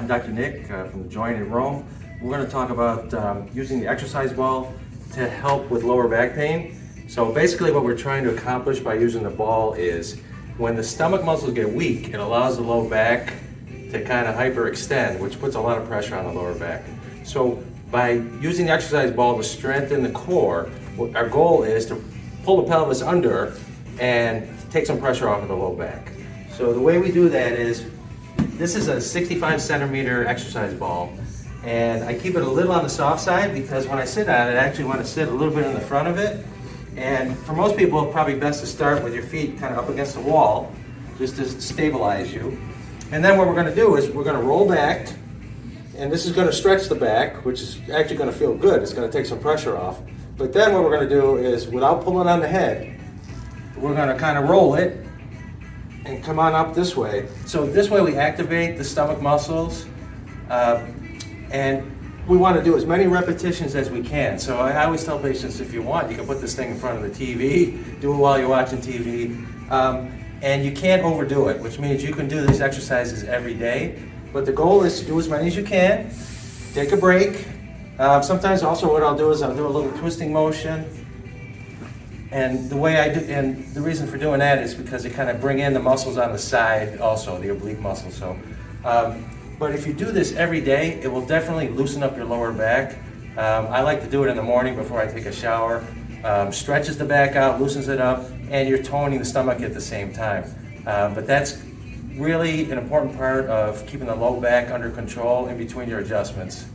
Dr. Nick from the Joint in Rome. We're going to talk about using the exercise ball to help with lower back pain. So basically what we're trying to accomplish by using the ball is when the stomach muscles get weak, it allows the low back to kind of hyperextend, which puts a lot of pressure on the lower back. So by using the exercise ball to strengthen the core, our goal is to pull the pelvis under and take some pressure off of the low back. So the way we do that is, this is a 65 centimeter exercise ball, and I keep it a little on the soft side because when I sit on it, I actually want to sit a little bit in the front of it. And for most people, it's probably best to start with your feet kind of up against the wall, just to stabilize you. And then what we're going to do is we're going to roll back, and this is going to stretch the back, which is actually going to feel good. It's going to take some pressure off. But then what we're going to do is, without pulling on the head, we're going to kind of roll it and come on up this way. So this way we activate the stomach muscles, and we want to do as many repetitions as we can. So I always tell patients, if you want, you can put this thing in front of the TV, do it while you're watching TV, and you can't overdo it, which means you can do these exercises every day, but the goal is to do as many as you can, take a break. Sometimes also what I'll do is I'll do a little twisting motion. And the way I do, and the reason for doing that is because it kind of bring in the muscles on the side also, the oblique muscles. So, but if you do this every day, it will definitely loosen up your lower back. I like to do it in the morning before I take a shower. Stretches the back out, loosens it up, and you're toning the stomach at the same time. But that's really an important part of keeping the low back under control in between your adjustments.